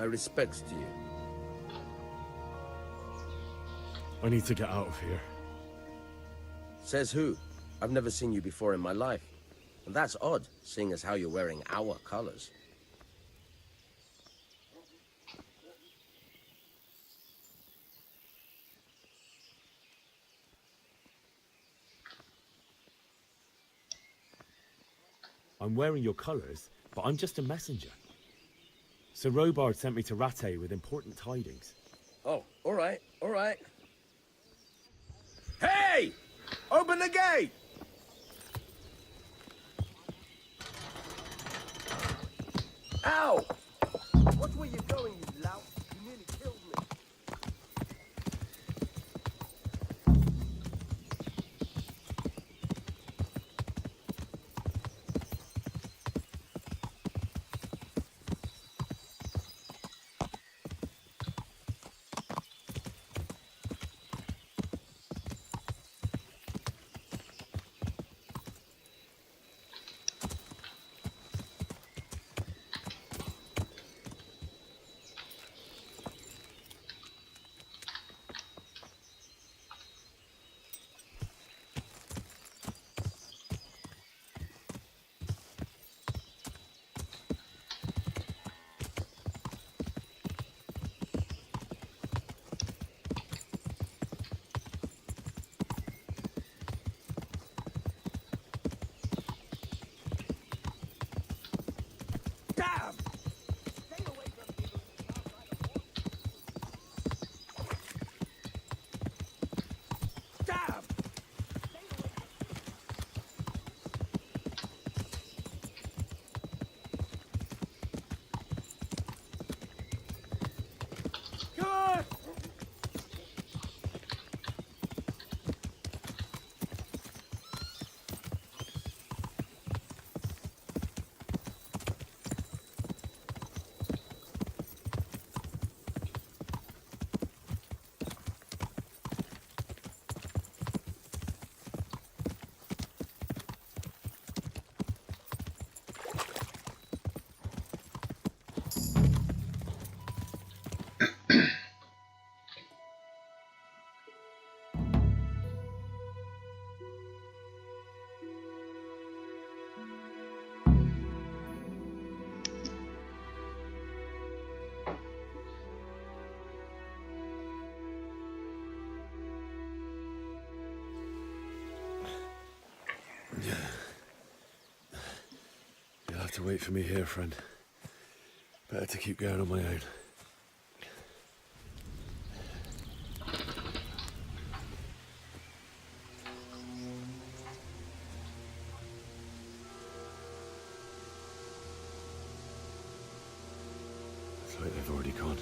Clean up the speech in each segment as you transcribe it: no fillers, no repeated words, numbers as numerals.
respects to you. I need to get out of here. Says who? I've never seen you before in my life. And that's odd, seeing as how you're wearing our colors. I'm wearing your colors, but I'm just a messenger. Sir Robard sent me to Rattay with important tidings. Oh, all right, all right. Hey! Open the gate! Ow! Watch where you're going, you lout. You nearly killed me. Damn! Stay away from people outside of war. Damn! Come on! You'll have to wait for me here, friend. Better to keep going on my own. It's like they've already gone.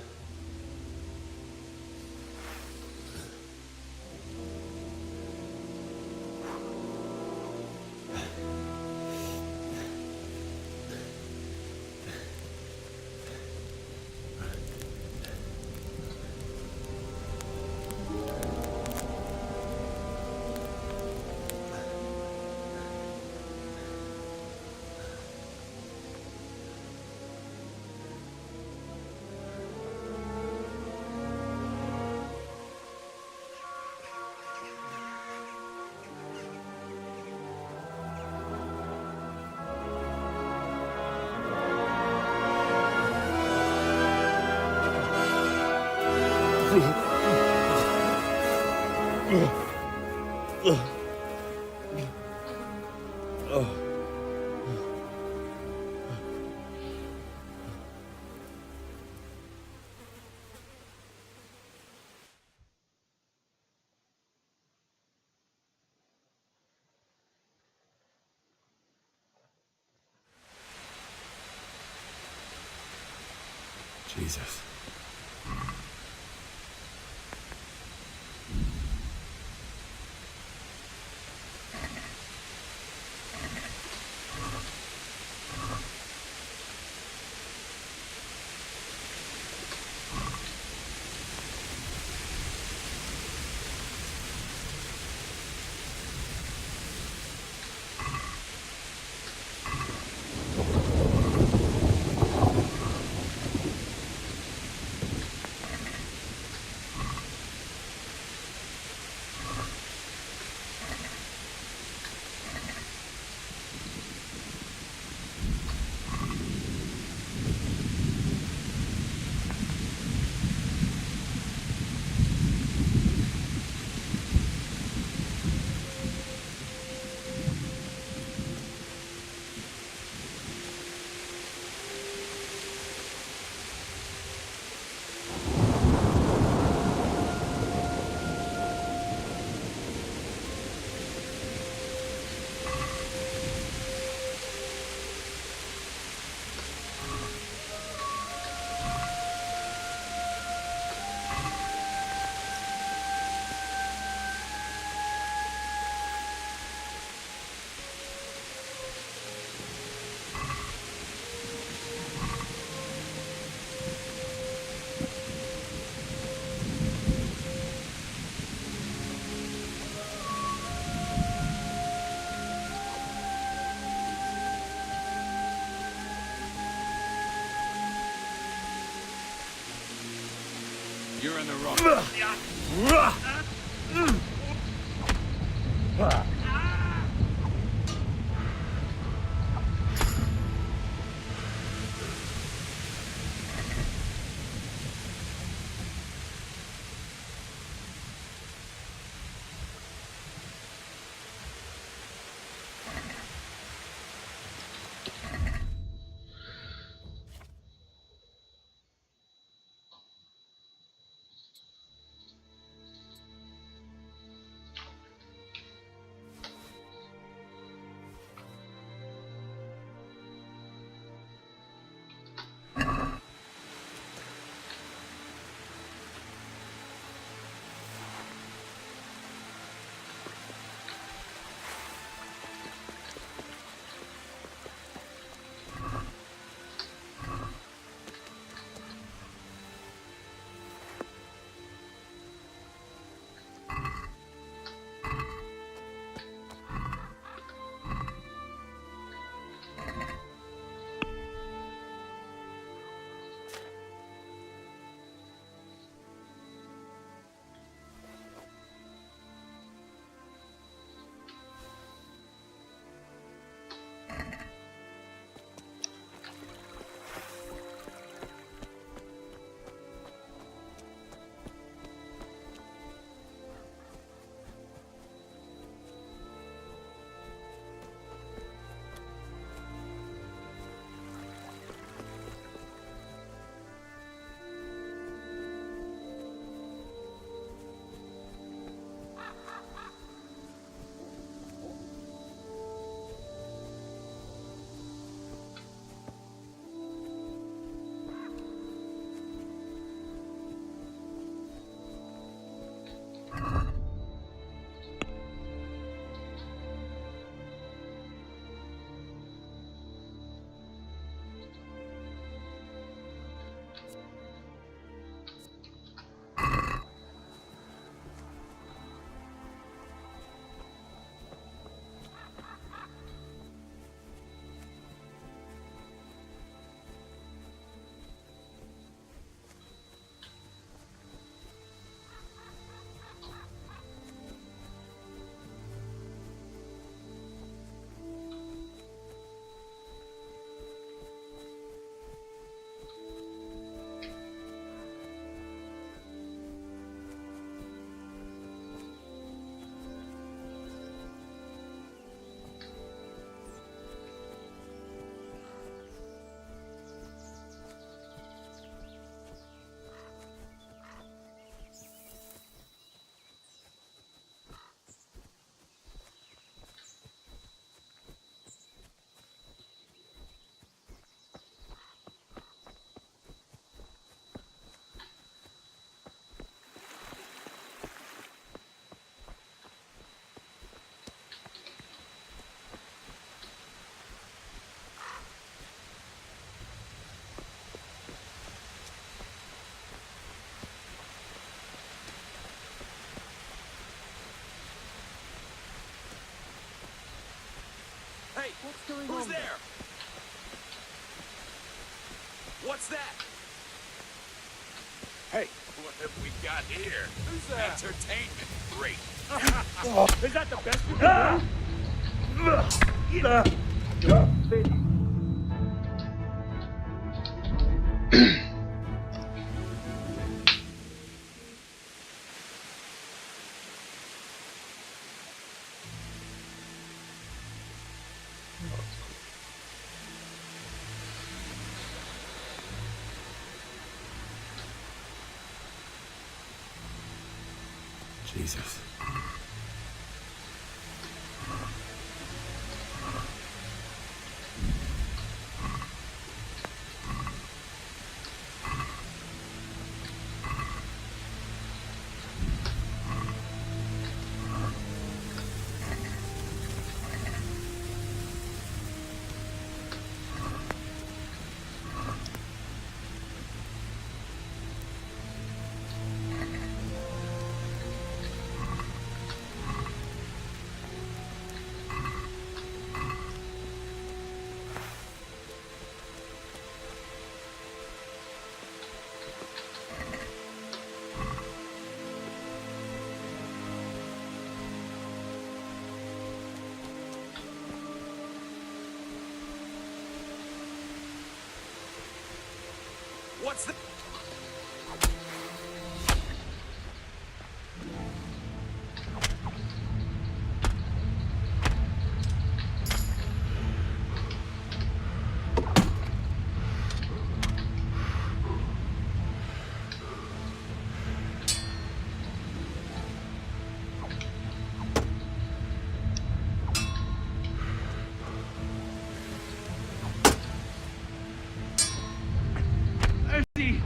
Jesus. on the rock. Hey, What's going who's on there? What's that? Hey, what have we got here? Who's that? Entertainment. Great. Is that the best you can Jesus. What's the... Mercy!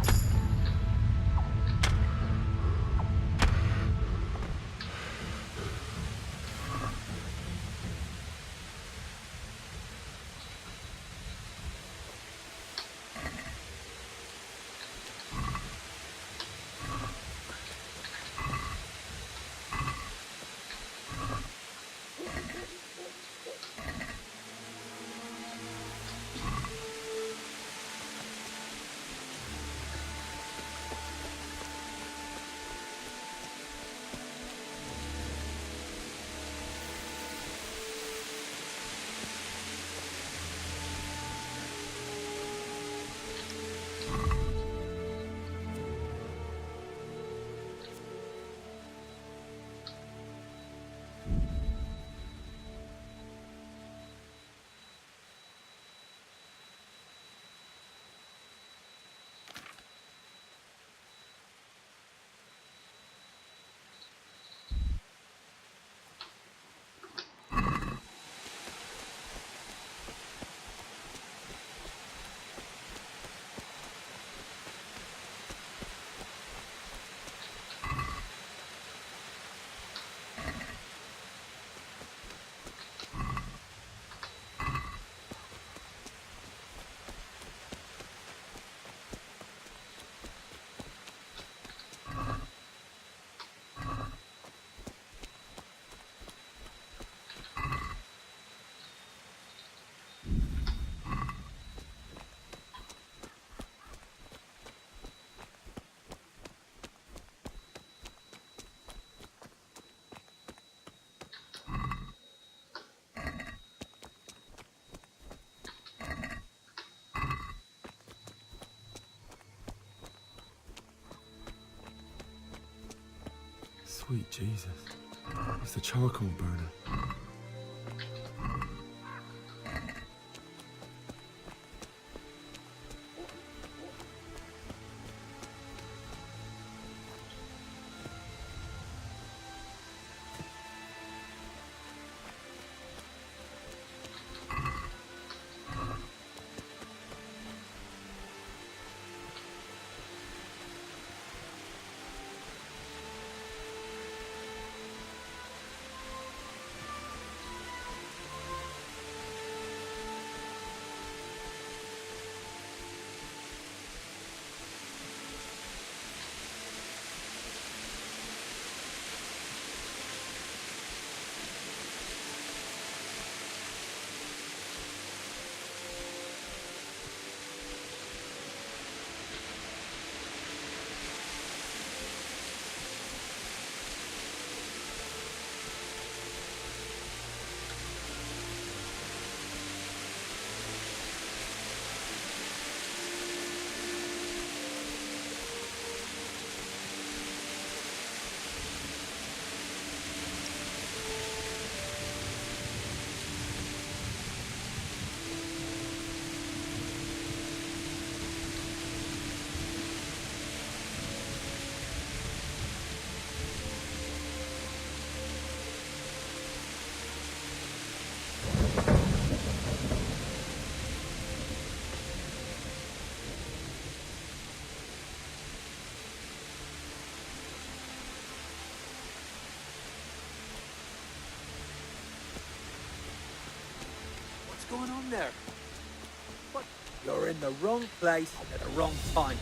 Sweet Jesus. It's the charcoal burner. What's going on there? What? You're in the wrong place at the wrong time.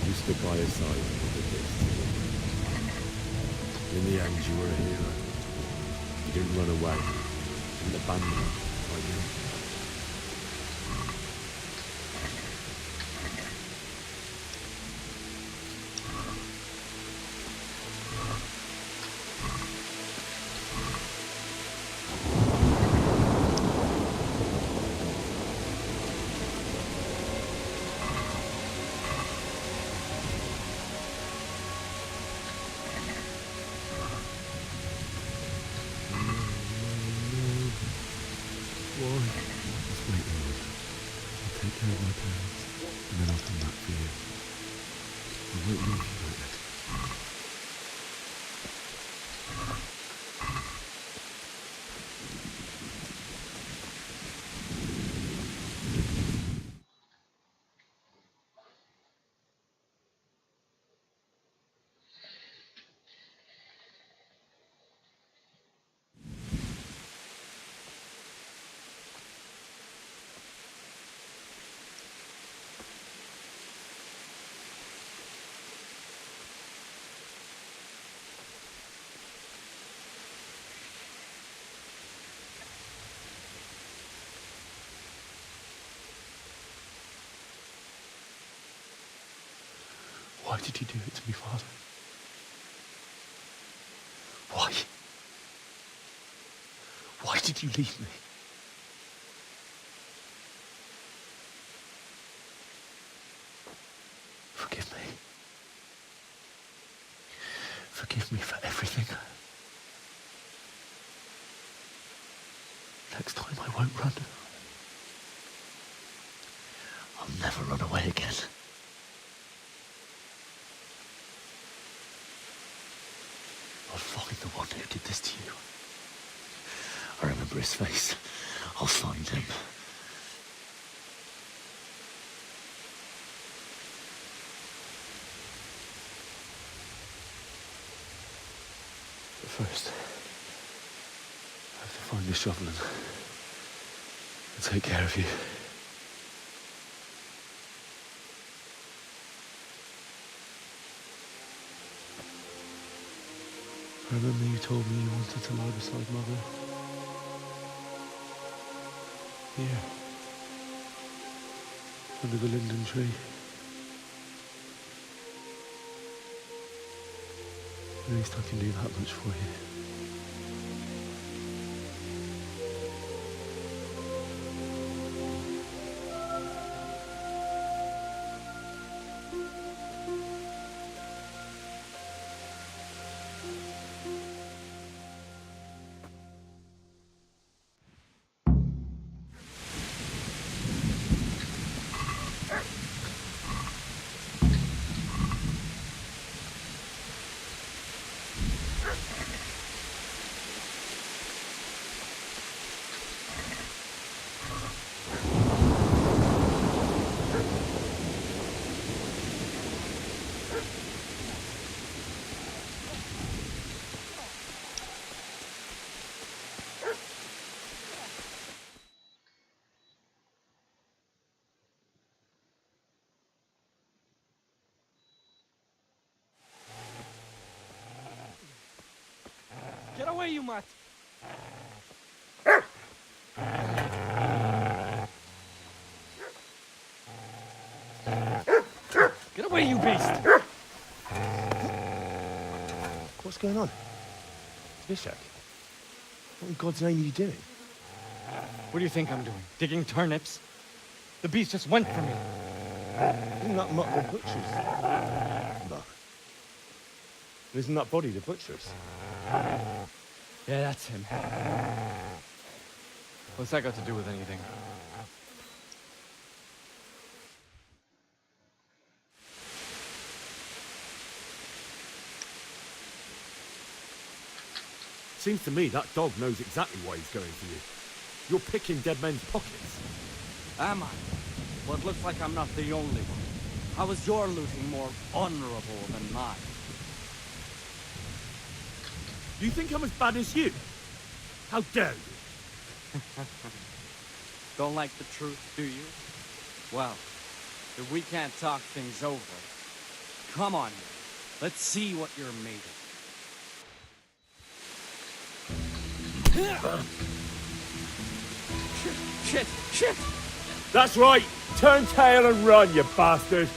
You stood by his side and did this. In the end, you were a hero. You didn't run away. You didn't abandon him, like you. Just wait a minute. I'll take care of my parents, and then I'll come back for you. I won't leave you like this. Why did you do it to me, Father? Why? Why did you leave me? Forgive me. Forgive me for everything. Next time I won't run. I'll never run away again. I'll find the one who did this to you. I remember his face. I'll find him. But first, I have to find this shovel and take care of you. I remember you told me you wanted to lie beside Mother. Here. Under the linden tree. At least I can do that much for you. Get away, you mutt! Get away, you beast! What's going on? Vishak? What in God's name are you doing? What do you think I'm doing? Digging turnips? The beast just went for me. Isn't that mutt the butcher's? No. Isn't that body the butcher's? Yeah, that's him. What's that got to do with anything? Seems to me that dog knows exactly why he's going for you. You're picking dead men's pockets. Am I? Well, it looks like I'm not the only one. How is your looting more honorable than mine? You think I'm as bad as you? How dare you? Don't like the truth, do you? Well, if we can't talk things over, come on, let's see what you're made of. Shit! That's right! Turn tail and run, you bastard!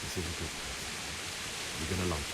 This is a good place. You're gonna like it.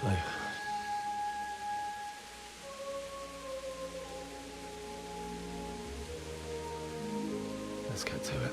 slow. Let's get to it.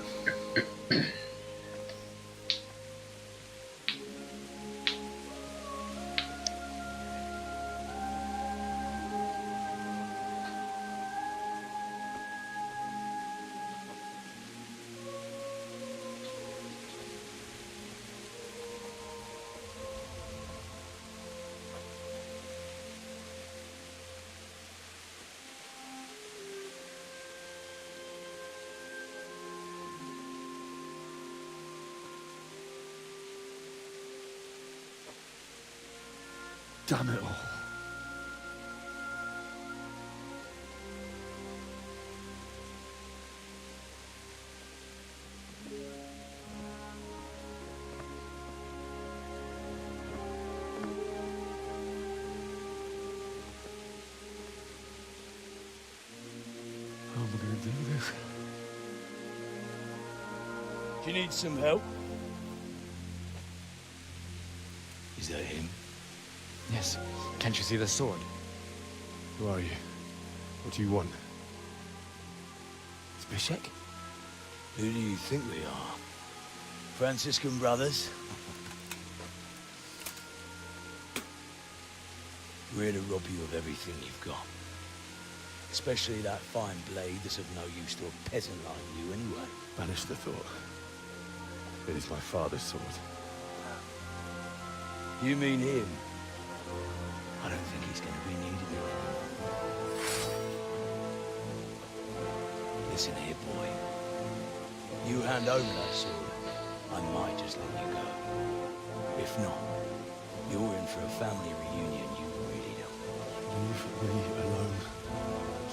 Damn it all. How am I going to do this? Do you need some help? Is that him? Yes. Can't you see the sword? Who are you? What do you want? Zbyszek? Who do you think we are? Franciscan brothers? We're here to rob you of everything you've got. Especially that fine blade that's of no use to a peasant like you anyway. Banish the thought. It is my father's sword. You mean him? I don't think he's going to be needed anymore. Listen here, boy. You hand over that sword, I might just let you go. If not, you're in for a family reunion you really don't. Leave me alone.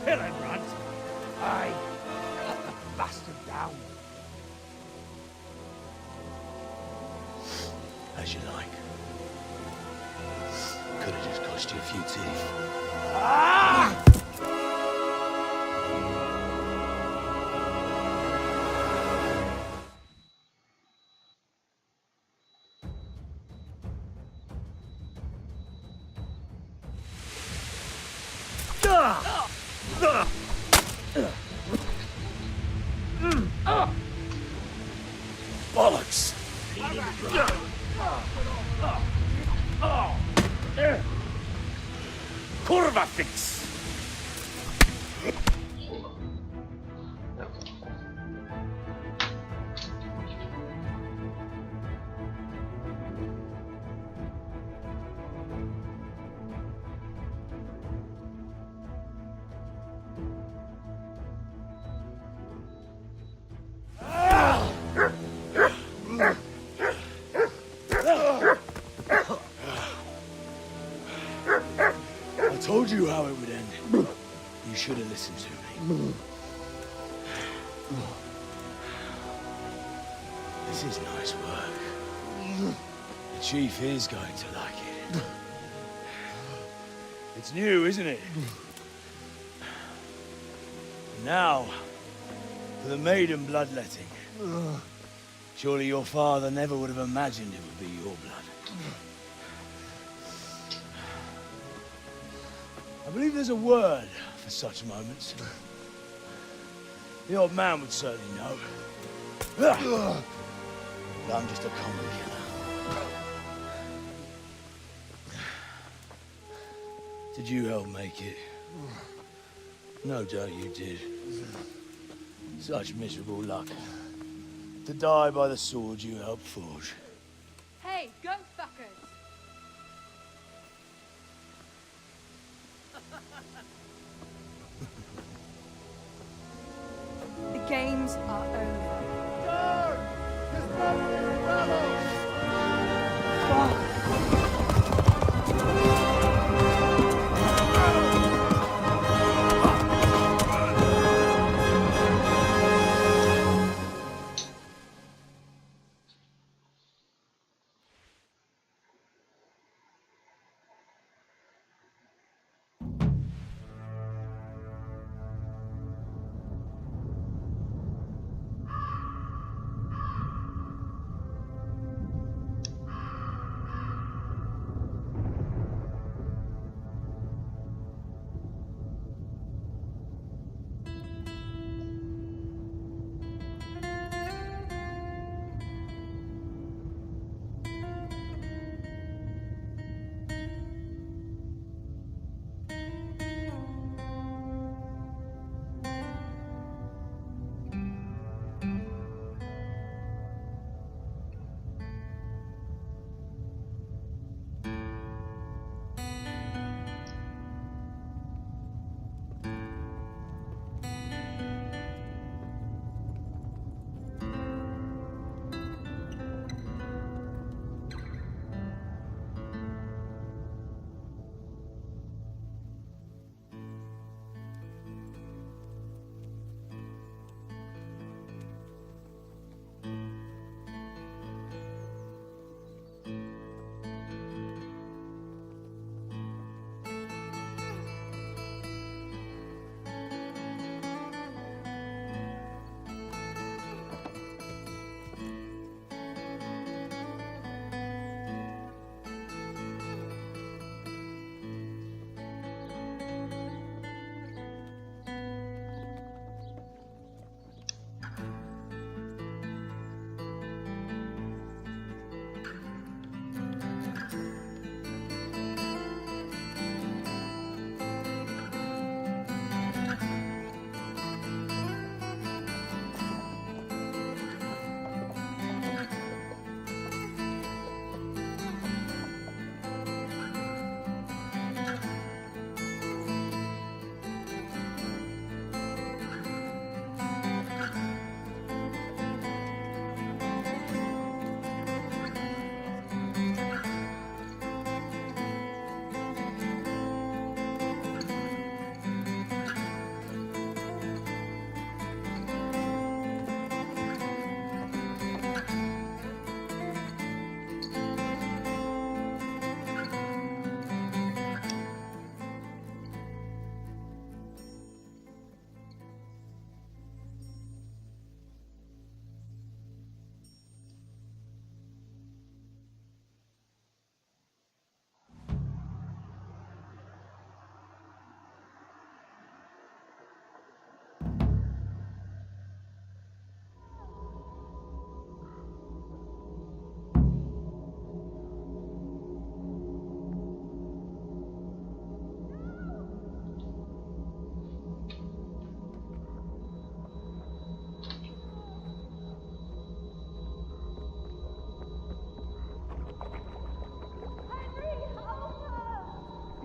Kill him, Runt. Aye. Cut the bastard down. As you like. Could have just cost you a few teeth. Ah! Bollocks! Kurva fix! I told you how it would end. You should have listened to me. This is nice work. The chief is going to like it. It's new, isn't it? Now, for the maiden bloodletting. Surely your father never would have imagined it would be your blood. I believe there's a word for such moments. The old man would certainly know. But I'm just a common killer. Did you help make it? No doubt you did. Such miserable luck. To die by the sword you helped forge. Hey, go fuckers! The games are over.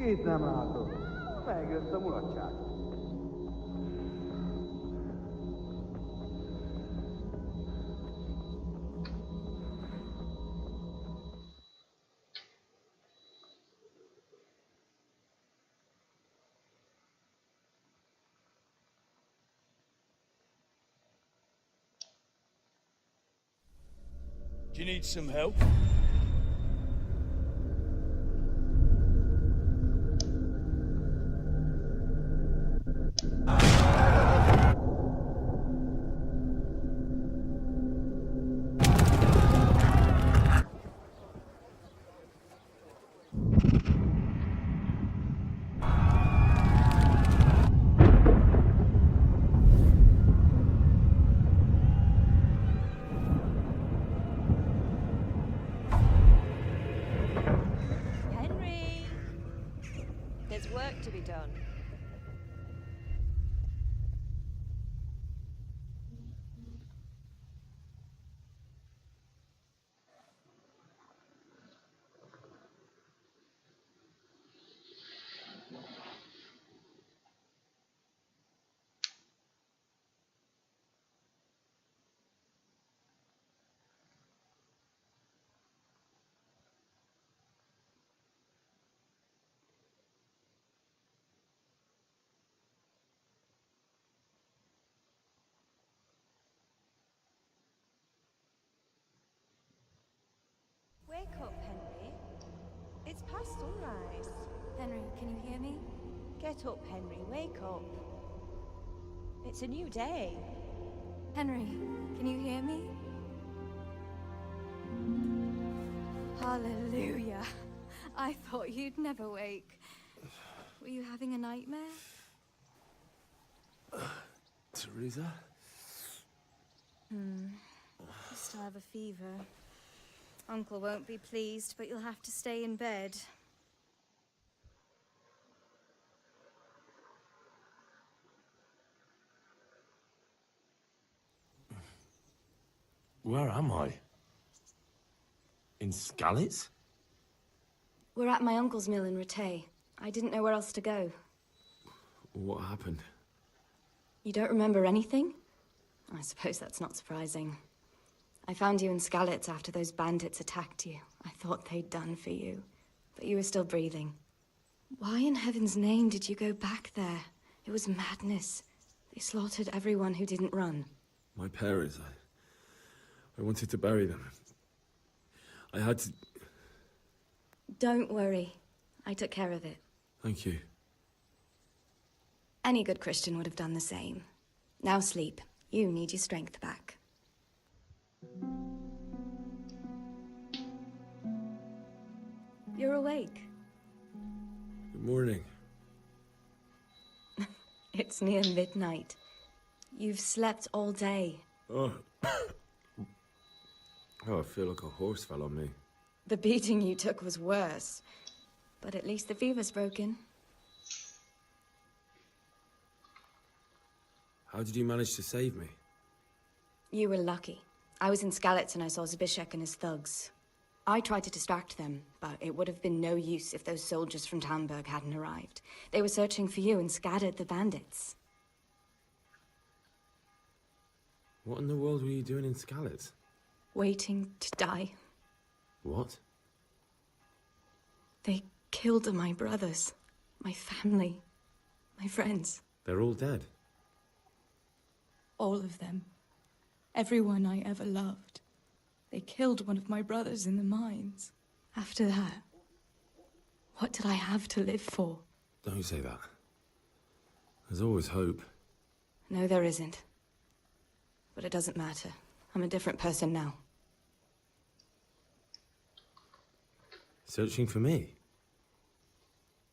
Két nem látok. Megjött a mulatság. Do you need some help? Henry! There's work to be done. Wake up, Henry. It's past sunrise. Henry, can you hear me? Get up, Henry. Wake up. It's a new day. Henry, can you hear me? Hallelujah. I thought you'd never wake. Were you having a nightmare? Teresa? You still have a fever. Uncle won't be pleased, but you'll have to stay in bed. Where am I? In Skalitz? We're at my uncle's mill in Rattay. I didn't know where else to go. What happened? You don't remember anything? I suppose that's not surprising. I found you in Skalitz after those bandits attacked you. I thought they'd done for you, but you were still breathing. Why in heaven's name did you go back there? It was madness. They slaughtered everyone who didn't run. My parents, I wanted to bury them. I had to... Don't worry. I took care of it. Thank you. Any good Christian would have done the same. Now sleep. You need your strength back. You're awake. Good morning. It's near midnight. You've slept all day. Oh. Oh, I feel like a horse fell on me. The beating you took was worse. But at least the fever's broken. How did you manage to save me? You were lucky. I was in Skalitz and I saw Zbyszek and his thugs. I tried to distract them, but it would have been no use if those soldiers from Talmberg hadn't arrived. They were searching for you and scattered the bandits. What in the world were you doing in Skalitz? Waiting to die. What? They killed my brothers, my family, my friends. They're all dead. All of them. Everyone I ever loved. They killed one of my brothers in the mines. After that, what did I have to live for? Don't say that. There's always hope. No, there isn't. But it doesn't matter. I'm a different person now. Searching for me?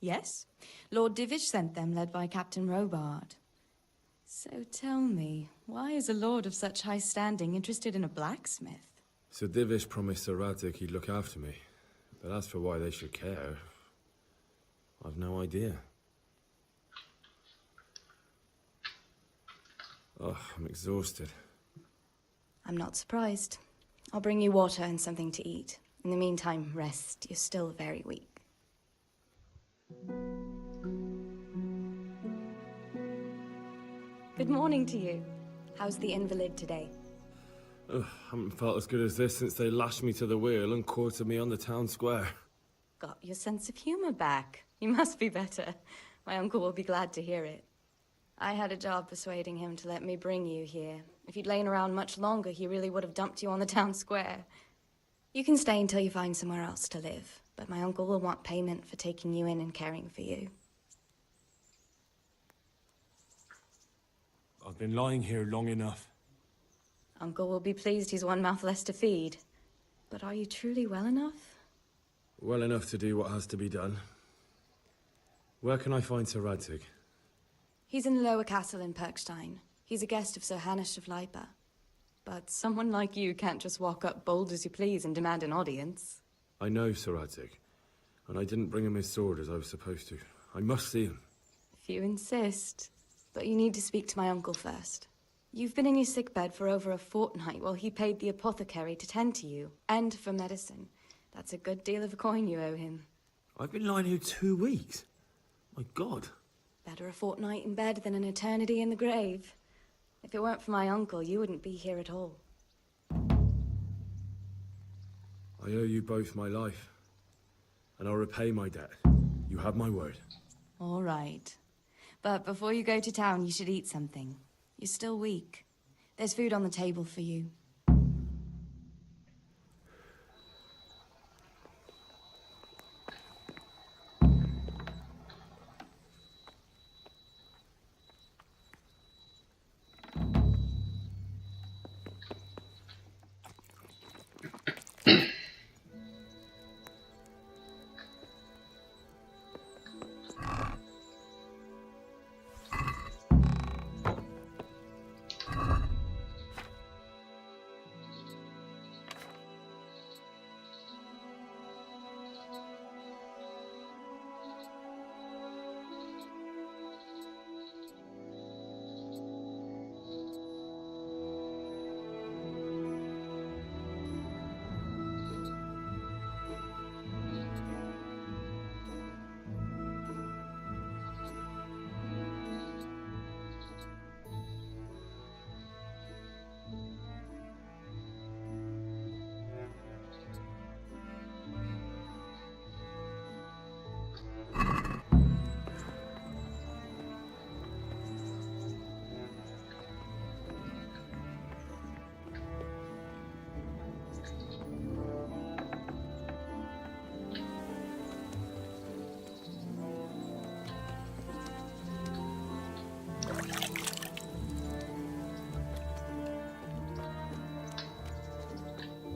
Yes. Lord Divish sent them, led by Captain Robard. So tell me, why is a lord of such high standing interested in a blacksmith? So Divish promised Sir Radic he'd look after me. But as for why they should care, I've no idea. Oh, I'm exhausted. I'm not surprised. I'll bring you water and something to eat. In the meantime, rest. You're still very weak. Good morning to you. How's the invalid today? Ugh, haven't felt as good as this since they lashed me to the wheel and quartered me on the town square. Got your sense of humor back. You must be better. My uncle will be glad to hear it. I had a job persuading him to let me bring you here. If you'd lain around much longer, he really would have dumped you on the town square. You can stay until you find somewhere else to live, but my uncle will want payment for taking you in and caring for you. I've been lying here long enough. Uncle will be pleased he's one mouth less to feed. But are you truly well enough? Well enough to do what has to be done. Where can I find Sir Radzig? He's in the lower castle in Perkstein. He's a guest of Sir Hanush of Leipa. But someone like you can't just walk up bold as you please and demand an audience. I know Sir Radzig, and I didn't bring him his sword as I was supposed to. I must see him. If you insist. But you need to speak to my uncle first. You've been in your sickbed for over a fortnight while he paid the apothecary to tend to you, and for medicine. That's a good deal of coin you owe him. I've been lying here 2 weeks. My God. Better a fortnight in bed than an eternity in the grave. If it weren't for my uncle, you wouldn't be here at all. I owe you both my life, and I'll repay my debt. You have my word. All right. But before you go to town, you should eat something. You're still weak. There's food on the table for you.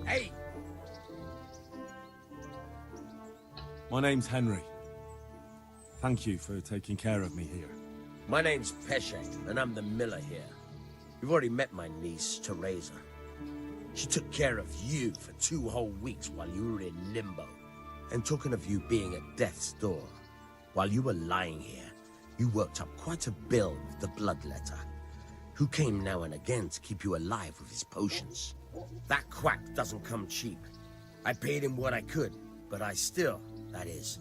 Hey! My name's Henry. Thank you for taking care of me here. My name's Pesce, and I'm the miller here. You've already met my niece, Teresa. She took care of you for 2 whole weeks while you were in limbo. And talking of you being at death's door, while you were lying here, you worked up quite a bill with the bloodletter, who came now and again to keep you alive with his potions. That quack doesn't come cheap. I paid him what I could, but I still, that is,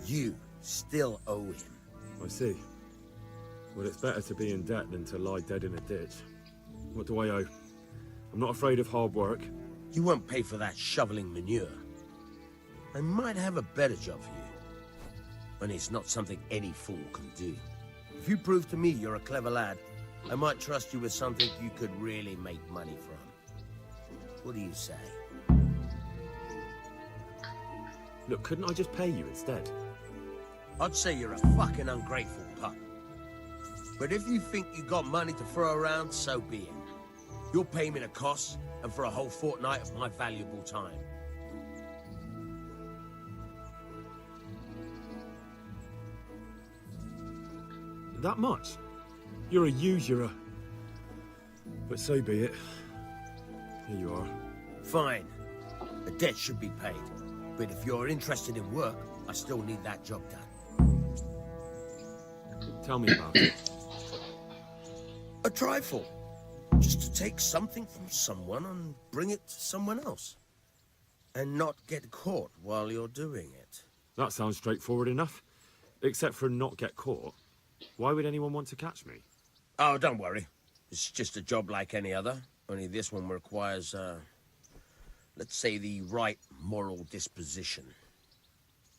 you still owe him. I see. Well, it's better to be in debt than to lie dead in a ditch. What do I owe? I'm not afraid of hard work. You won't pay for that shoveling manure. I might have a better job for you. And it's not something any fool can do. If you prove to me you're a clever lad, I might trust you with something you could really make money from. What do you say? Look, couldn't I just pay you instead? I'd say you're a fucking ungrateful pup. But if you think you got money to throw around, so be it. You'll pay me the costs, and for a whole fortnight of my valuable time. That much? You're a usurer. But so be it. Here you are. Fine. The debt should be paid. But if you're interested in work, I still need that job done. Tell me about it. A trifle. Just to take something from someone and bring it to someone else. And not get caught while you're doing it. That sounds straightforward enough. Except for not get caught. Why would anyone want to catch me? Oh, don't worry. It's just a job like any other. Only this one requires, let's say, the right moral disposition.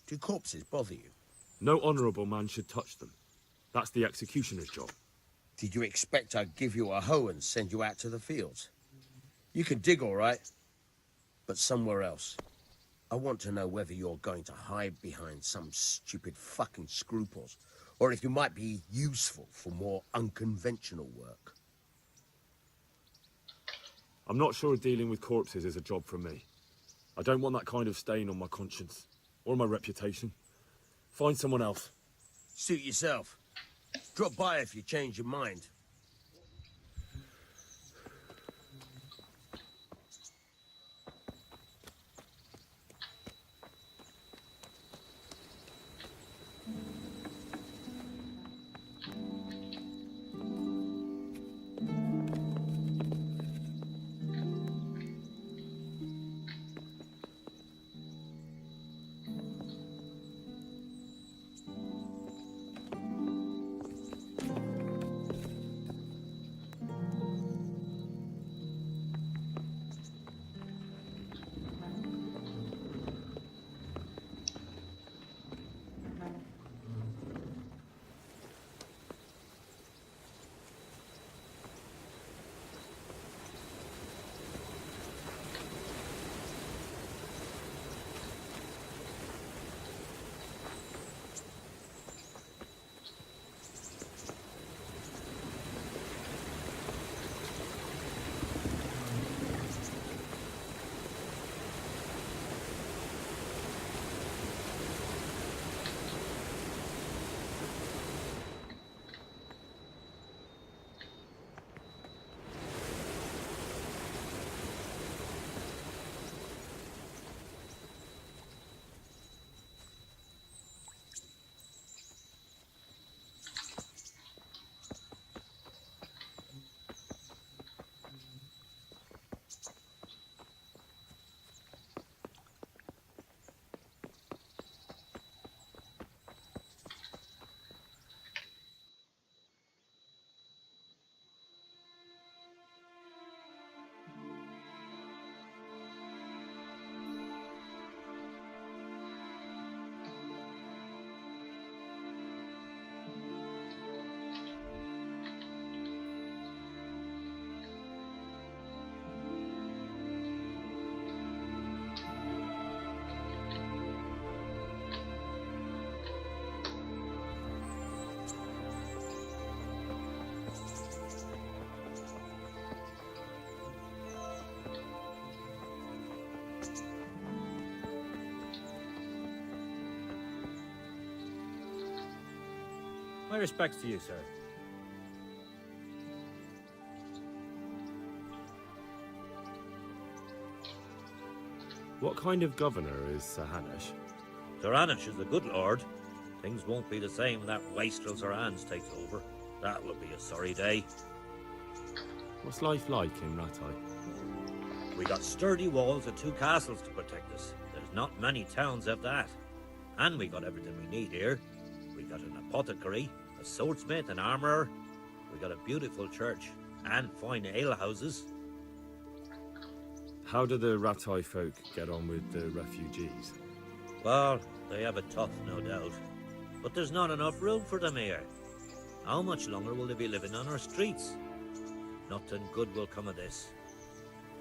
Do corpses bother you? No honourable man should touch them. That's the executioner's job. Did you expect I'd give you a hoe and send you out to the fields? You can dig all right, but somewhere else. I want to know whether you're going to hide behind some stupid fucking scruples, or if you might be useful for more unconventional work. I'm not sure dealing with corpses is a job for me. I don't want that kind of stain on my conscience, or my reputation. Find someone else. Suit yourself. Drop by if you change your mind. My respects to you, sir. What kind of governor is Sir Hanush? Sir Hanush is a good lord. Things won't be the same when that wastrel Sir Hans takes over. That will be a sorry day. What's life like in Rattay? We got sturdy walls and 2 castles to protect us. There's not many towns have that. And we got everything we need here. We got an apothecary, a swordsmith, an armourer. We got a beautiful church and fine alehouses. How do the Rattay folk get on with the refugees? Well, they have it tough, no doubt. But there's not enough room for them here. How much longer will they be living on our streets? Nothing good will come of this.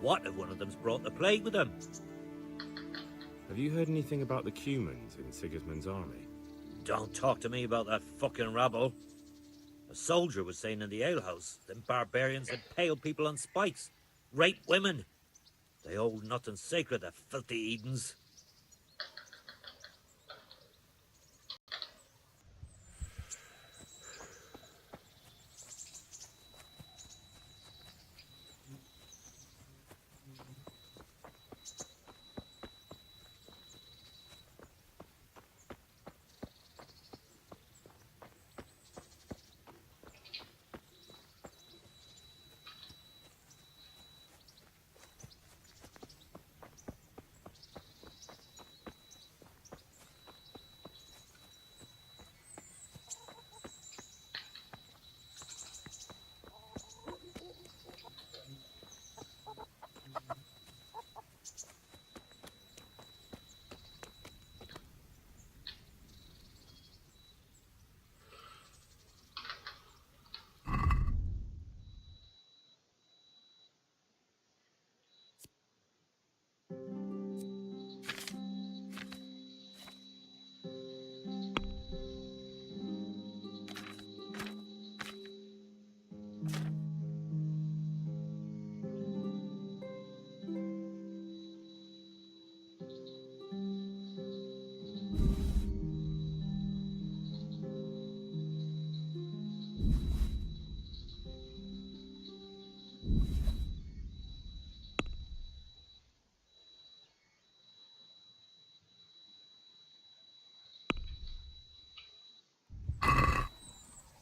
What if one of them's brought the plague with them? Have you heard anything about the Cumans in Sigismund's army? Don't talk to me about that fucking rabble. A soldier was saying in the alehouse, them barbarians impale people on spikes, rape women. They hold nothing sacred, the filthy Edens.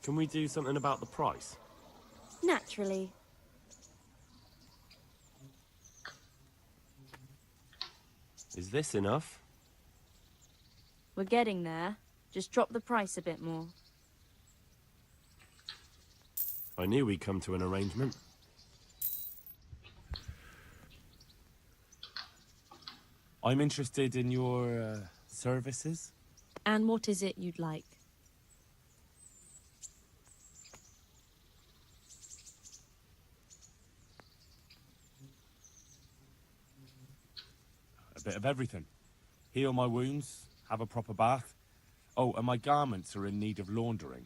Can we do something about the price? Naturally. Is this enough? We're getting there. Just drop the price a bit more. I knew we'd come to an arrangement. I'm interested in your services. And what is it you'd like? A bit of everything. Heal my wounds, have a proper bath. Oh, and my garments are in need of laundering.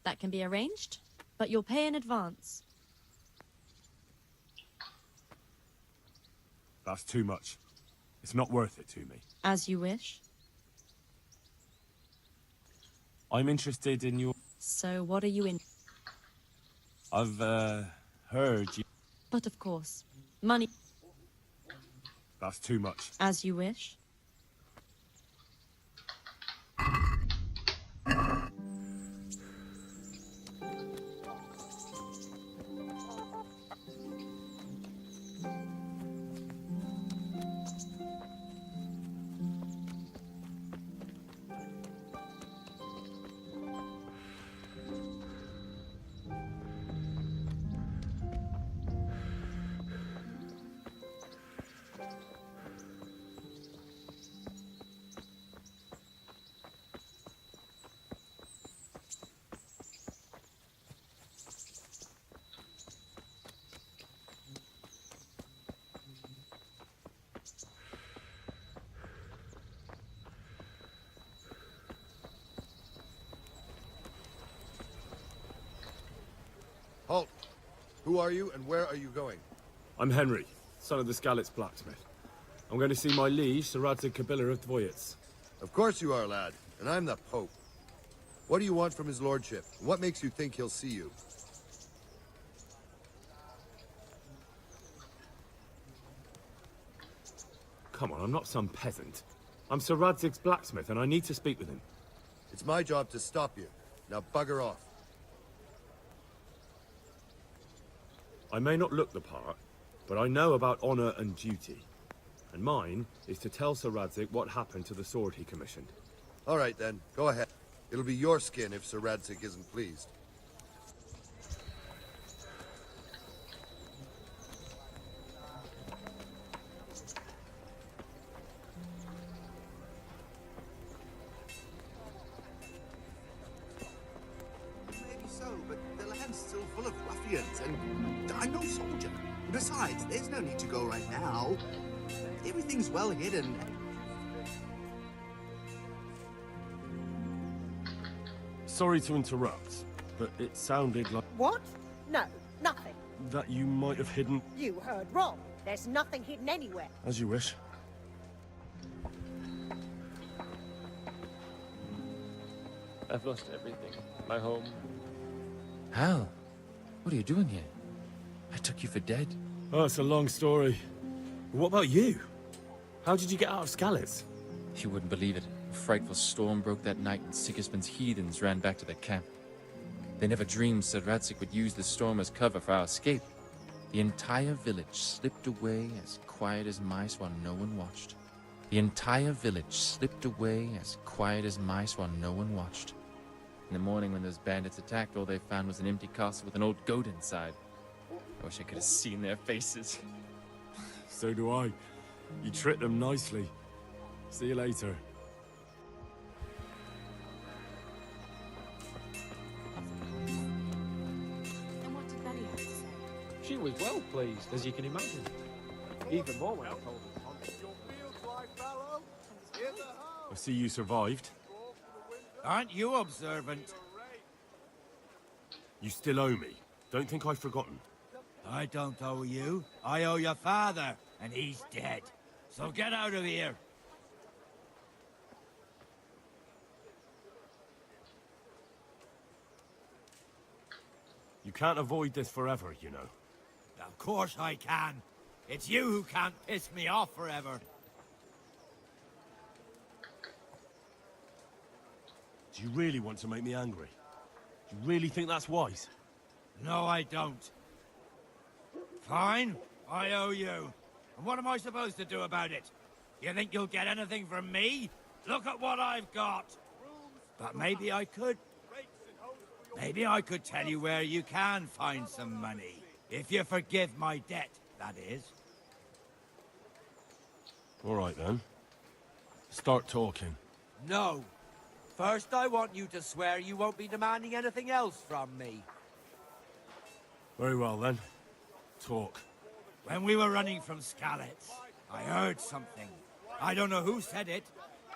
That can be arranged, but you'll pay in advance. That's too much. It's not worth it to me. As you wish. I'm interested in your... So what are you in? I've, heard you... But of course, money. That's too much. As you wish. Halt! Who are you and where are you going? I'm Henry, son of the Skalitz blacksmith. I'm going to see my liege, Sir Radzig Kobyla of Dvoyitz. Of course you are, lad. And I'm the Pope. What do you want from his lordship? What makes you think he'll see you? Come on, I'm not some peasant. I'm Sir Radzig's blacksmith and I need to speak with him. It's my job to stop you. Now bugger off. I may not look the part, but I know about honor and duty. And mine is to tell Sir Radzig what happened to the sword he commissioned. All right then, go ahead. It'll be your skin if Sir Radzig isn't pleased. Maybe so, but the land's still full of ruffians, and I'm no soldier. Besides, there's no need to go right now. Everything's well hidden. Sorry to interrupt, but it sounded like What? No, nothing. that you might have hidden... You heard wrong. There's nothing hidden anywhere. As you wish. I've lost everything. My home. Hal, what are you doing here? I took you for dead. Oh, it's a long story. But what about you? How did you get out of Skalitz? You wouldn't believe it. A frightful storm broke that night and Sigismund's heathens ran back to their camp. They never dreamed Sir Radzig would use the storm as cover for our escape. The entire village slipped away as quiet as mice while no one watched. The entire village slipped away as quiet as mice while no one watched. In the morning when those bandits attacked, all they found was an empty castle with an old goat inside. I wish I could have seen their faces. So do I. You tricked them nicely. See you later. And what did Betty have to say? She was well pleased, as you can imagine. Even more when I told her. I see you survived. Aren't you observant? You still owe me. Don't think I've forgotten. I don't owe you. I owe your father, and he's dead. So get out of here. You can't avoid this forever, you know. Of course I can. It's you who can't piss me off forever. Do you really want to make me angry? Do you really think that's wise? No, I don't. Fine, I owe you. And what am I supposed to do about it? You think you'll get anything from me? Look at what I've got. But maybe I could. Maybe I could tell you where you can find some money. If you forgive my debt, that is. All right, then. Start talking. No. First, I want you to swear you won't be demanding anything else from me. Very well, then. Talk. When we were running from Skalitz, I heard something. I don't know who said it.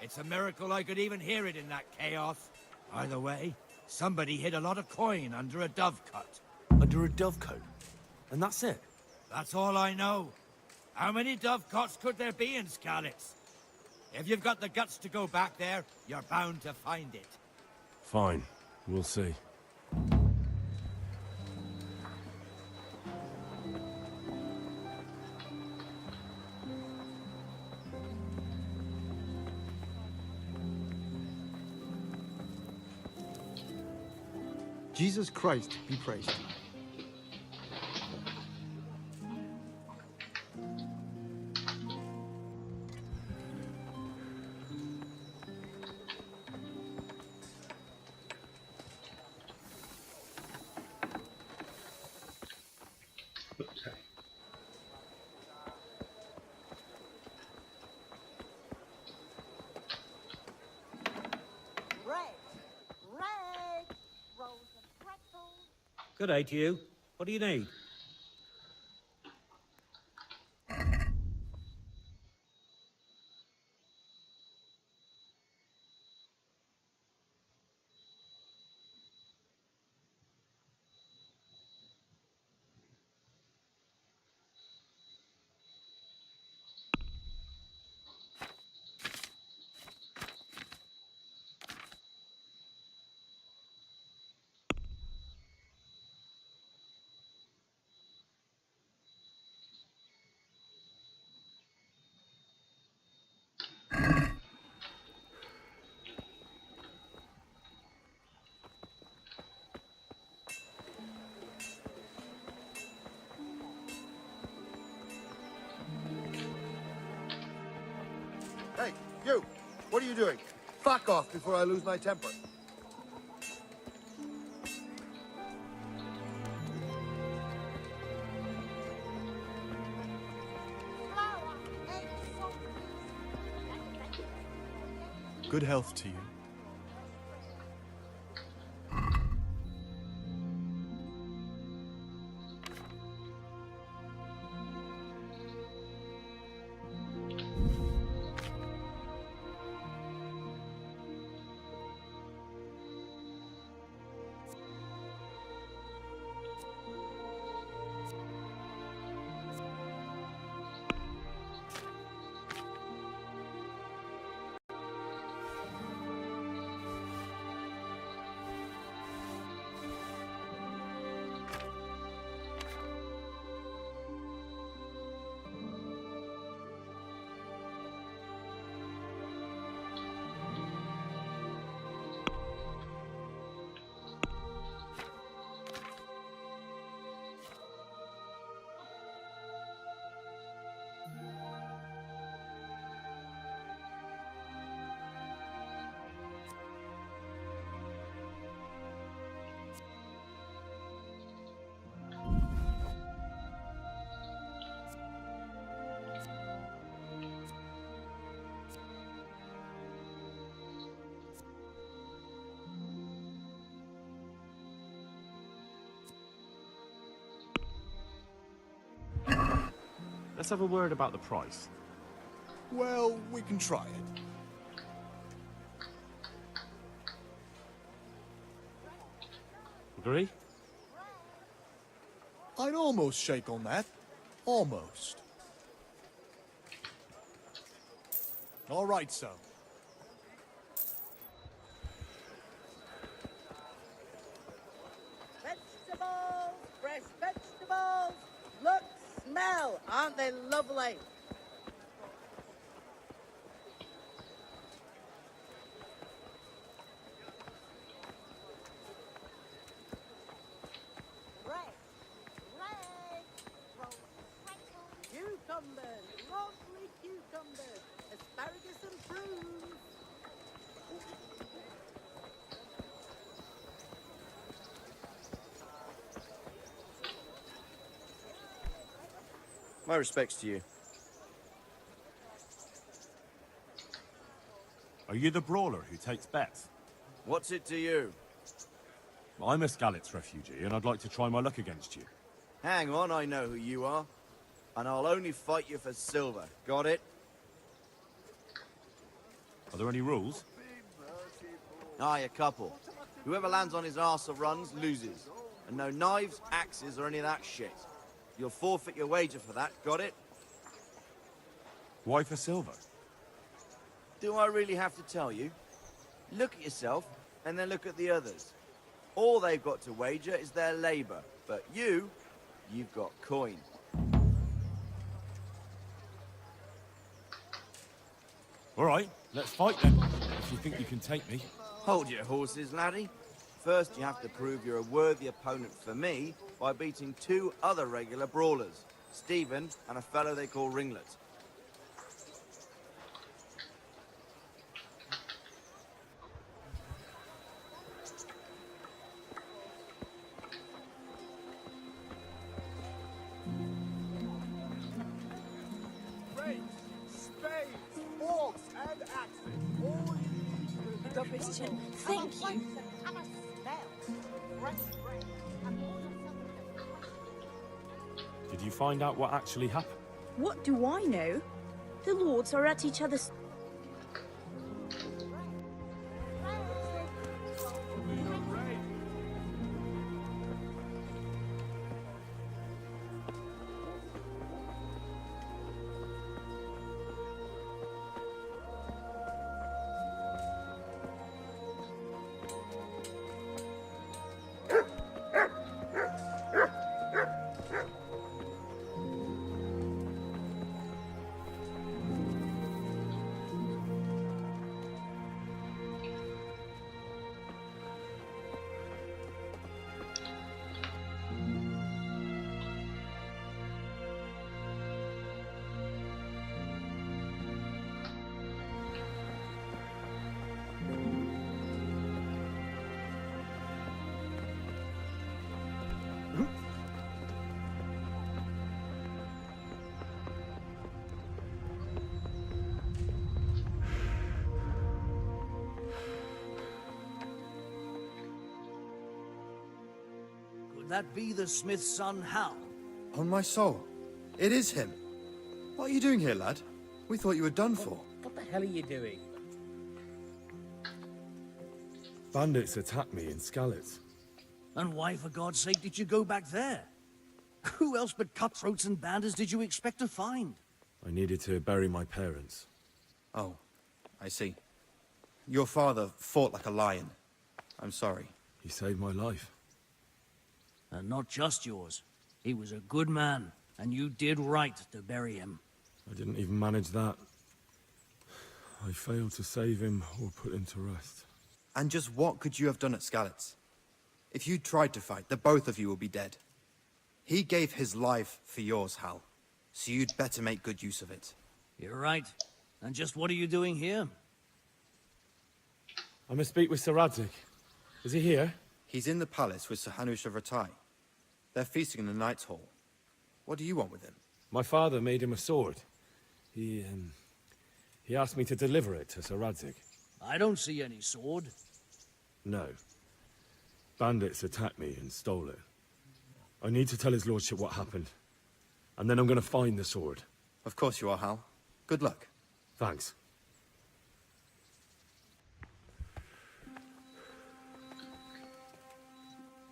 It's a miracle I could even hear it in that chaos. Either way, somebody hid a lot of coin under a dovecote. Under a dovecote? And that's it? That's all I know. How many dovecotes could there be in Skalitz? If you've got the guts to go back there, you're bound to find it. Fine. We'll see. Jesus Christ be praised. Good day to you. What do you need? Hey, you! What are you doing? Fuck off before I lose my temper. Good health to you. Let's have a word about the price. Well, we can try it. Agree? I'd almost shake on that. Almost. All right, so. Vegetables, fresh vegetables. Look, smell. Aren't they lovely? cucumbers, lovely cucumbers, asparagus and prunes. My respects to you. Are you the brawler who takes bets? What's it to you? I'm a Skalitz refugee, and I'd like to try my luck against you. Hang on, I know who you are. And I'll only fight you for silver. Got it? Are there any rules? Aye, a couple. Whoever lands on his arse or runs, loses. And no knives, axes, or any of that shit. You'll forfeit your wager for that, got it? Why for silver? Do I really have to tell you? Look at yourself, and then look at the others. All they've got to wager is their labor. But you've got coin. All right, let's fight then, if you think you can take me. Hold your horses, laddie. First, you have to prove you're a worthy opponent for me by beating 2 other regular brawlers, Stephen and a fellow they call Ringlet. Christian, thank you. Did you find out what actually happened? What do I know? The lords are at each other's... That be the smith's son, Hal? On my soul, it is him. What are you doing here, lad? We thought you were done for. What the hell are you doing? Bandits attacked me in Skalitz. And why, for God's sake, did you go back there? Who else but cutthroats and bandits did you expect to find? I needed to bury my parents. Oh, I see. Your father fought like a lion. I'm sorry. He saved my life. And not just yours. He was a good man, and you did right to bury him. I didn't even manage that. I failed to save him or put him to rest. And just what could you have done at Skalitz? If you tried to fight, the both of you will be dead. He gave his life for yours, Hal. So you'd better make good use of it. You're right. And just what are you doing here? I must speak with Sir Radzig. Is he here? He's in the palace with Sir Hanush of Rattay. They're feasting in the Knight's Hall. What do you want with him? My father made him a sword. He asked me to deliver it to Sir Radzig. I don't see any sword. No. Bandits attacked me and stole it. I need to tell his lordship what happened. And then I'm going to find the sword. Of course you are, Hal. Good luck. Thanks.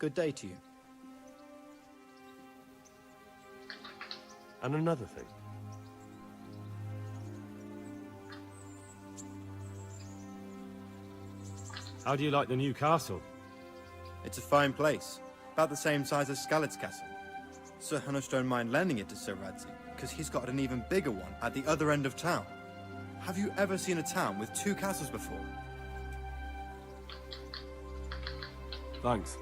Good day to you. And another thing. How do you like the new castle? It's a fine place. About the same size as Skalitz Castle. Sir Hanush don't mind lending it to Sir Radzig, because he's got an even bigger one at the other end of town. Have you ever seen a town with 2 castles before? Thanks.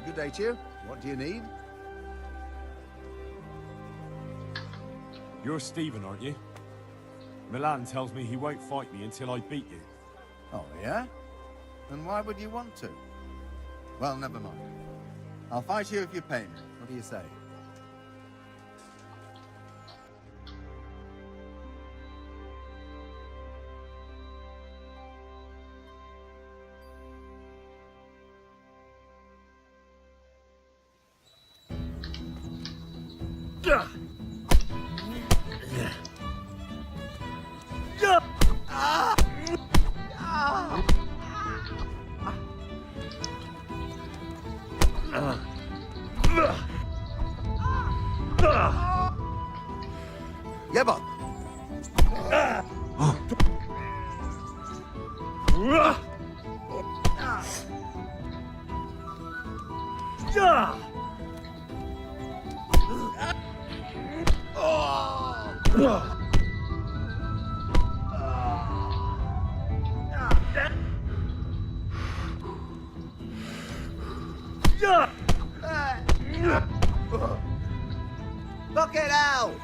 Good day to you. What do you need? You're Stephen, aren't you? Milan tells me he won't fight me until I beat you. Oh, yeah? And why would you want to? Well, never mind. I'll fight you if you pay me. What do you say? Yeba! Look it out!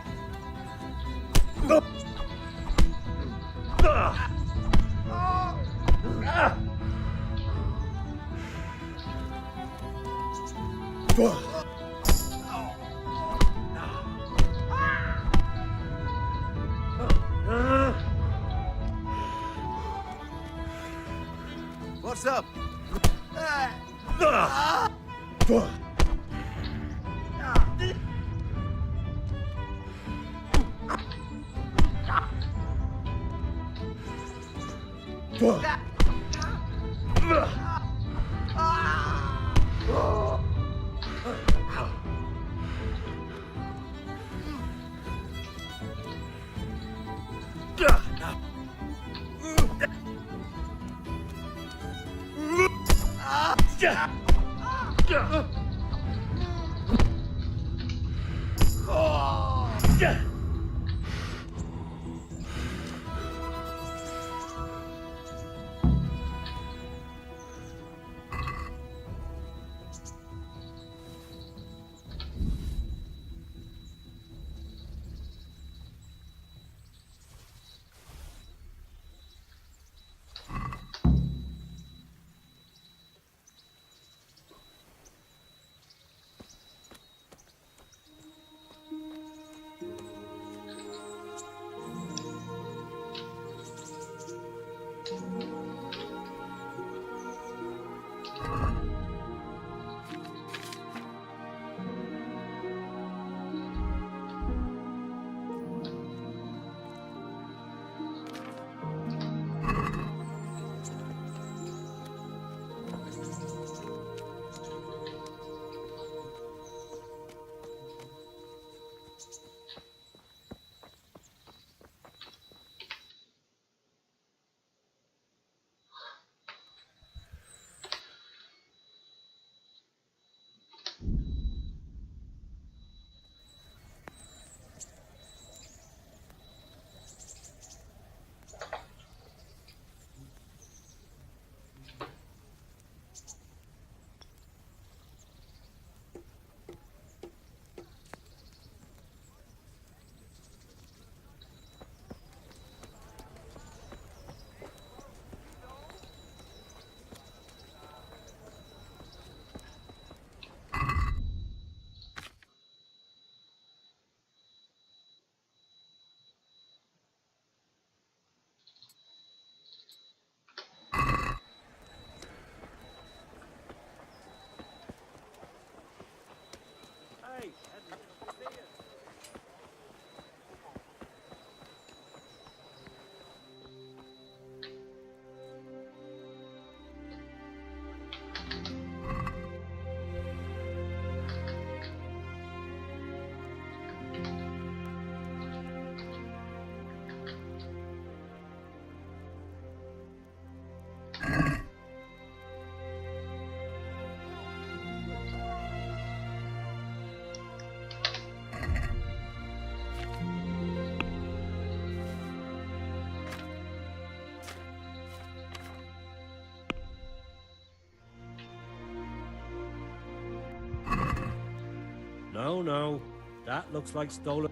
What's up? No, no. That looks like stolen.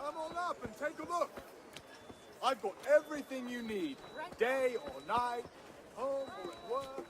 Come on up and take a look. I've got everything you need, day or night, home or at work.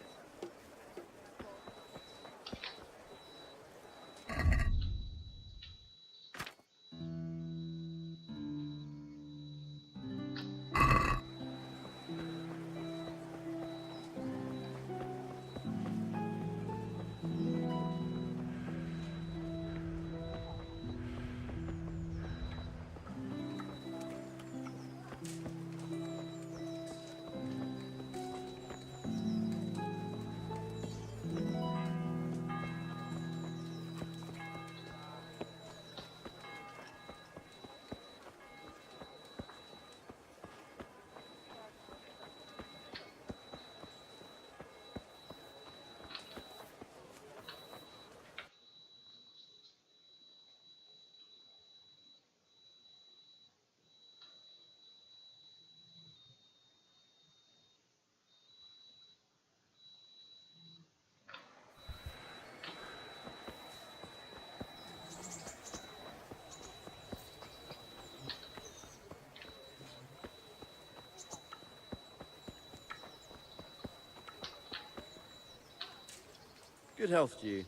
Good health to you.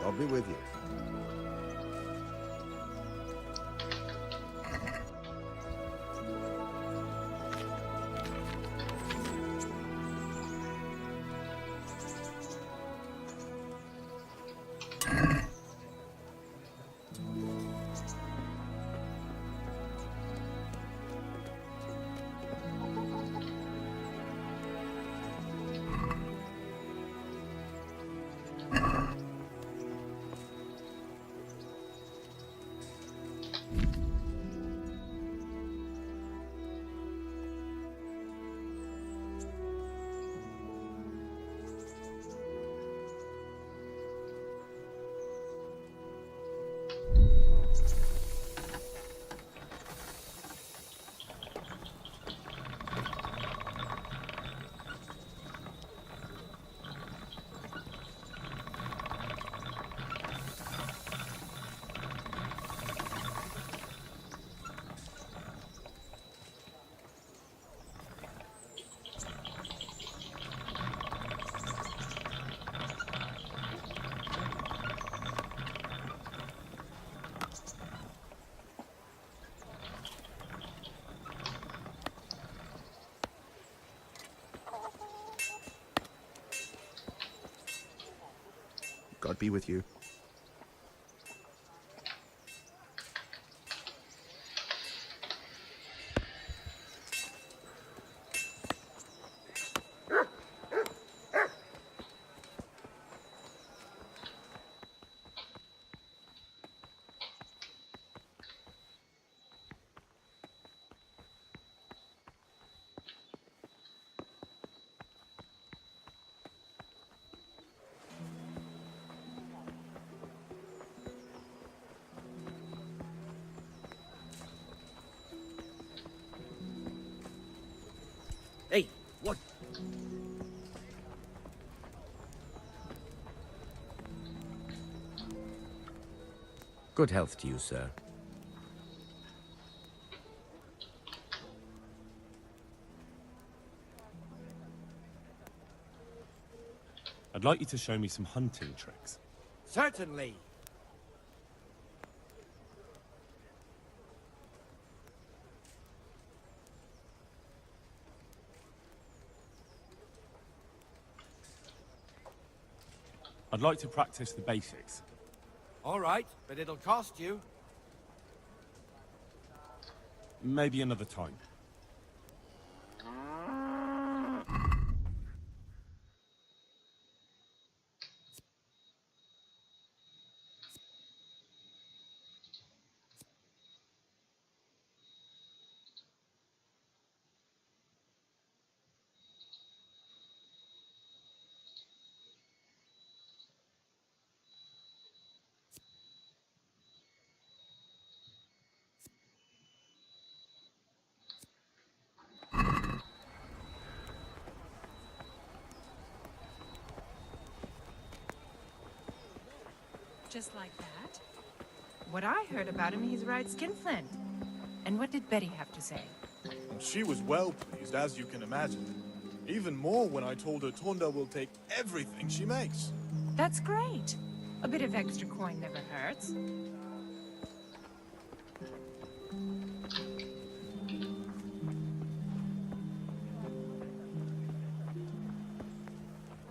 I'll be with you. God be with you. Hey, what? Good health to you, sir. I'd like you to show me some hunting tricks. Certainly. I'd like to practice the basics. All right, but it'll cost you. Maybe another time. just like that? What I heard about him, he's right skinflint. And what did Betty have to say? She was well pleased, as you can imagine. Even more when I told her Tonda will take everything she makes. That's great. A bit of extra coin never hurts.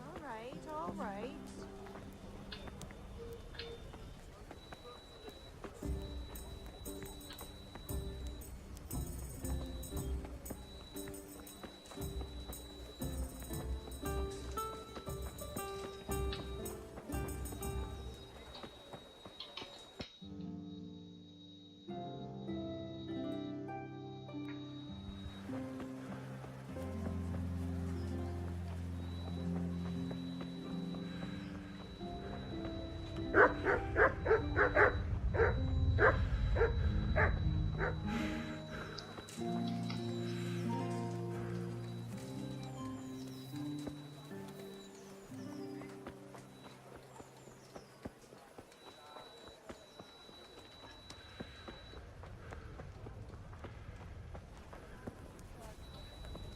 All right.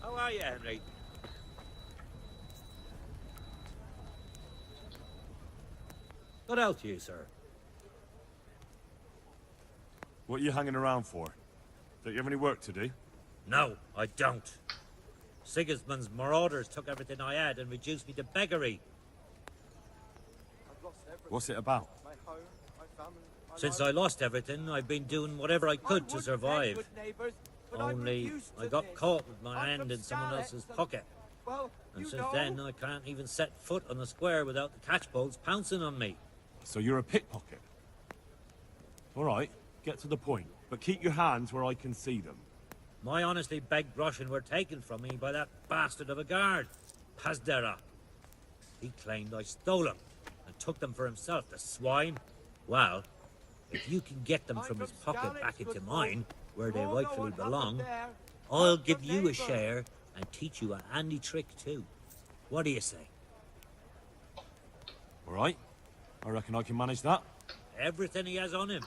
How are you, Henry? What else to you, sir? What are you hanging around for? Don't you have any work to do? No, I don't. Sigismund's marauders took everything I had and reduced me to beggary. What's it about? Since I lost everything, I've been doing whatever I could to survive. Only I got caught with my hand in someone else's pocket. And since then, I can't even set foot on the square without the catchpoles pouncing on me. So you're a pickpocket? All right, get to the point. But keep your hands where I can see them. My honestly begged groschen were taken from me by that bastard of a guard, Pazdera. He claimed I stole them and took them for himself, the swine. Well, if you can get them from his pocket back into mine, where they rightfully belong, I'll give you a share and teach you a handy trick too. What do you say? All right, I reckon I can manage that. Everything he has on him.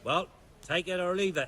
Well, take it or leave it.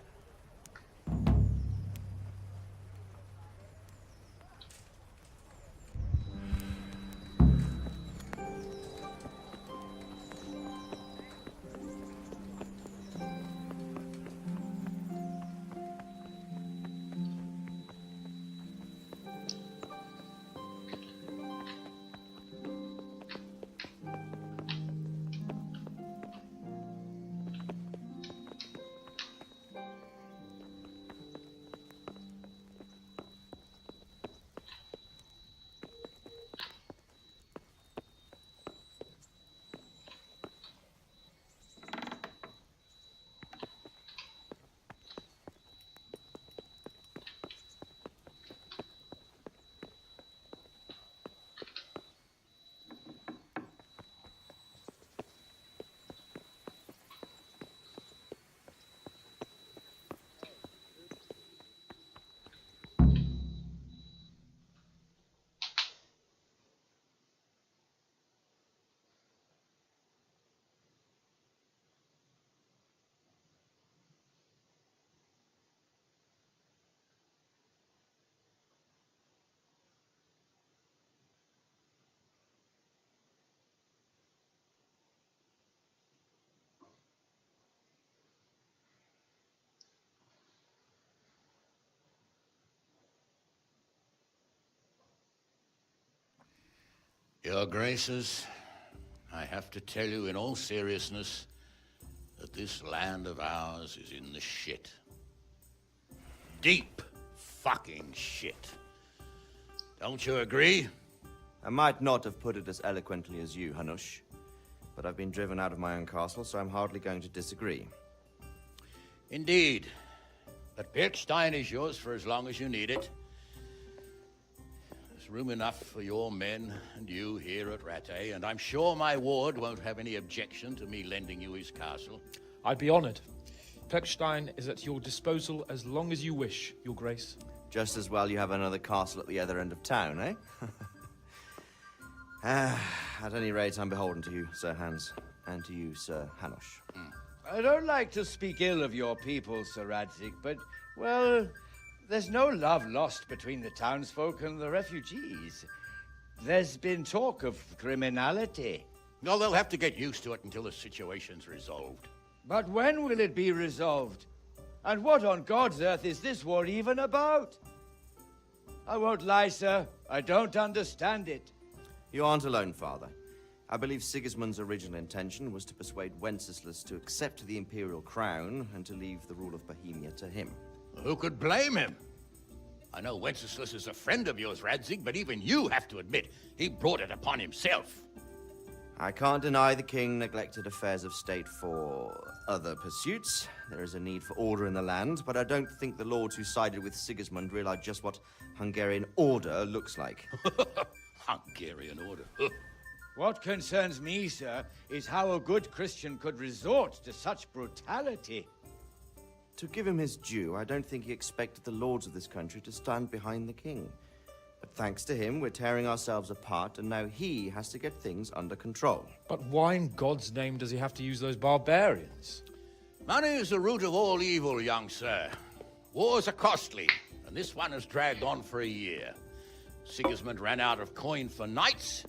Your Graces, I have to tell you in all seriousness that this land of ours is in the shit. Deep fucking shit. Don't you agree? I might not have put it as eloquently as you, Hanush, but I've been driven out of my own castle, so I'm hardly going to disagree. Indeed. But Birkstein is yours for as long as you need it. There's room enough for your men and you here at Rattay, and I'm sure my ward won't have any objection to me lending you his castle. I'd be honored. Birkstein is at your disposal as long as you wish, Your Grace. Just as well you have another castle at the other end of town, eh? At any rate, I'm beholden to you, Sir Hans, and to you, Sir Hanush. I don't like to speak ill of your people, Sir Radzig, but, well, there's no love lost between the townsfolk and the refugees. There's been talk of criminality. No, they'll have to get used to it until the situation's resolved. But when will it be resolved? And what on God's earth is this war even about? I won't lie, sir. I don't understand it. You aren't alone, Father. I believe Sigismund's original intention was to persuade Wenceslas to accept the imperial crown and to leave the rule of Bohemia to him. Who could blame him? I know Wenceslas is a friend of yours, Radzig, but even you have to admit he brought it upon himself. I can't deny the king neglected affairs of state for other pursuits. There is a need for order in the land, but I don't think the lords who sided with Sigismund realized just what Hungarian order looks like. Hungarian order? What concerns me, sir, is how a good Christian could resort to such brutality. To give him his due, I don't think he expected the lords of this country to stand behind the king. But thanks to him, we're tearing ourselves apart, and now he has to get things under control. But why in God's name does he have to use those barbarians? Money is the root of all evil, young sir. Wars are costly, and this one has dragged on for a year. Sigismund ran out of coin for knights,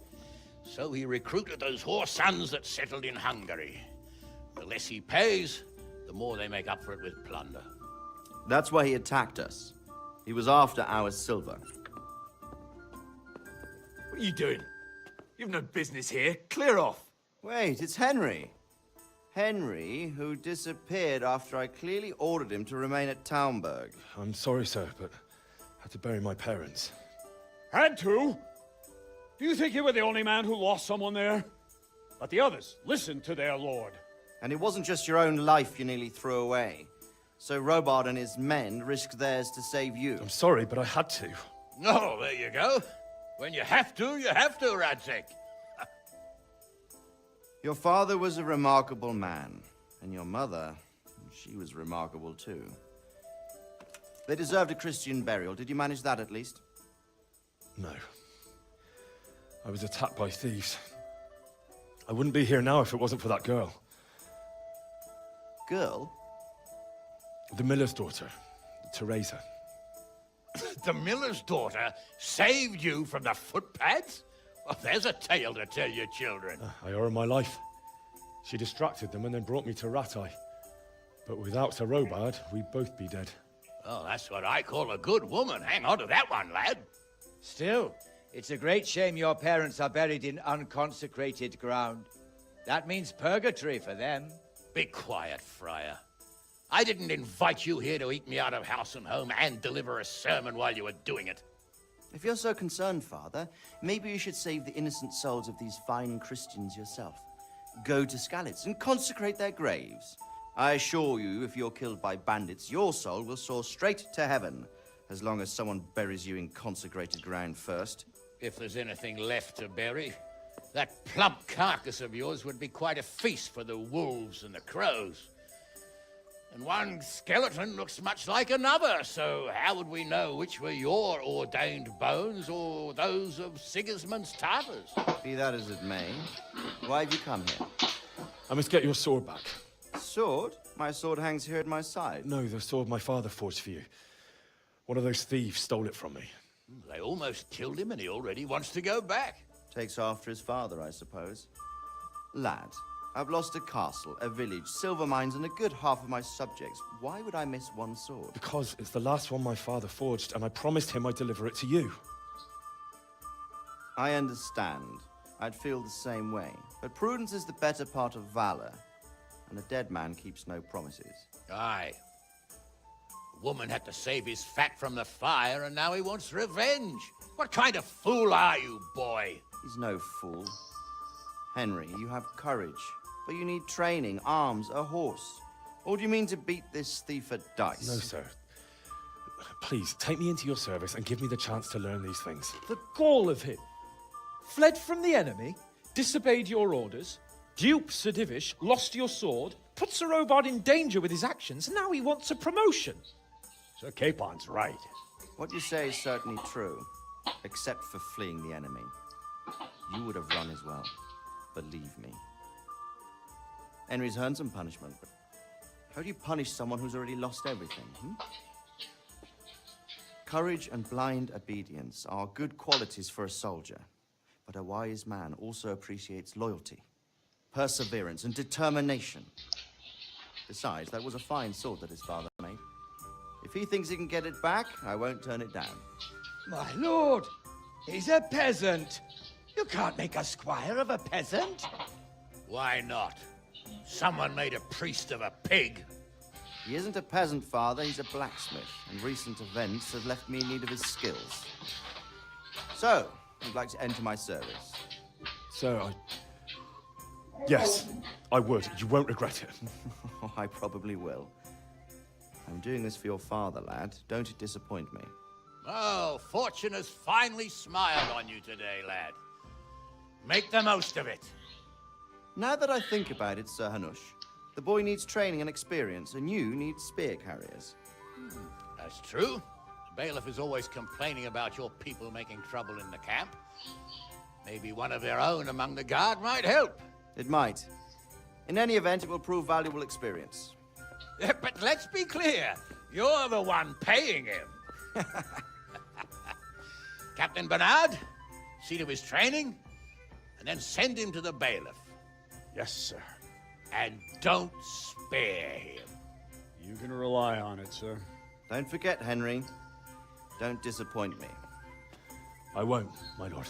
so he recruited those whore sons that settled in Hungary. The less he pays, the more they make up for it with plunder. That's why he attacked us. He was after our silver. What are you doing? You've no business here. Clear off. Wait, it's Henry. Henry, who disappeared after I clearly ordered him to remain at Taumberg. I'm sorry, sir, but I had to bury my parents. Had to? Do you think you were the only man who lost someone there? But the others listened to their lord. And it wasn't just your own life you nearly threw away. So Robard and his men risked theirs to save you. I'm sorry, but I had to. Oh, there you go. When you have to, Radzig. Your father was a remarkable man, and your mother, she was remarkable too. They deserved a Christian burial. Did you manage that at least? No. I was attacked by thieves. I wouldn't be here now if it wasn't for that girl. Girl? The miller's daughter, Teresa. The miller's daughter saved you from the footpads? Well, there's a tale to tell your children. I owe her my life. She distracted them and then brought me to Rattay. But without Sir Robard, we'd both be dead. Oh, that's what I call a good woman. Hang on to that one, lad. Still, it's a great shame your parents are buried in unconsecrated ground. That means purgatory for them. Be quiet, Friar. I didn't invite you here to eat me out of house and home and deliver a sermon while you were doing it. If you're so concerned, Father, maybe you should save the innocent souls of these fine Christians yourself. Go to Skalitz and consecrate their graves. I assure you, if you're killed by bandits, your soul will soar straight to heaven, as long as someone buries you in consecrated ground first. If there's anything left to bury, that plump carcass of yours would be quite a feast for the wolves and the crows. And one skeleton looks much like another, so how would we know which were your ordained bones or those of Sigismund's Tartars? Be that as it may, why have you come here? I must get your sword back. Sword? My sword hangs here at my side. No, the sword my father forged for you. One of those thieves stole it from me. They almost killed him and he already wants to go back. Takes after his father, I suppose. Lad, I've lost a castle, a village, silver mines, and a good half of my subjects. Why would I miss one sword? Because it's the last one my father forged, and I promised him I'd deliver it to you. I understand. I'd feel the same way. But prudence is the better part of valor, and a dead man keeps no promises. Aye. The woman had to save his fat from the fire, and now he wants revenge. What kind of fool are you, boy? He's no fool. Henry, you have courage, but you need training, arms, a horse. Or do you mean to beat this thief at dice? No, sir. Please, take me into your service and give me the chance to learn these things. The gall of him. Fled from the enemy, disobeyed your orders, duped Sir Divish, lost your sword, put Sir Robard in danger with his actions, and now he wants a promotion. Sir Capon's right. What you say is certainly true, except for fleeing the enemy. you would have run as well. Believe me. Henry's earned some punishment, but how do you punish someone who's already lost everything, Courage and blind obedience are good qualities for a soldier, but a wise man also appreciates loyalty, perseverance, and determination. Besides, that was a fine sword that his father made. If he thinks he can get it back, I won't turn it down. My lord, he's a peasant. You can't make a squire of a peasant. Why not? Someone made a priest of a pig. He isn't a peasant, father, he's a blacksmith, and recent events have left me in need of his skills. So, you'd like to enter my service? Sir, Yes, I would. You won't regret it. I probably will. I'm doing this for your father, lad. Don't disappoint me. Oh, fortune has finally smiled on you today, lad. Make the most of it. Now that I think about it, Sir Hanush, the boy needs training and experience, and you need spear carriers. That's true. The bailiff is always complaining about your people making trouble in the camp. Maybe one of their own among the guard might help. It might. In any event, it will prove valuable experience. But let's be clear. You're the one paying him. Captain Bernard, see to his training, and then send him to the bailiff. Yes, sir. And don't spare him. You can rely on it, sir. Don't forget, Henry. Don't disappoint me. I won't, my lord.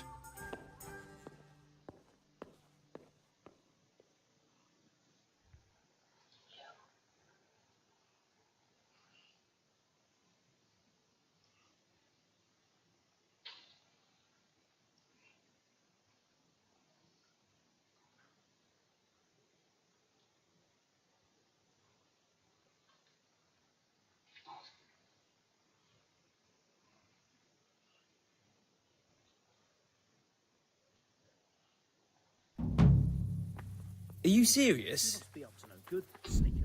Are you serious? Must be up to no good, sneaking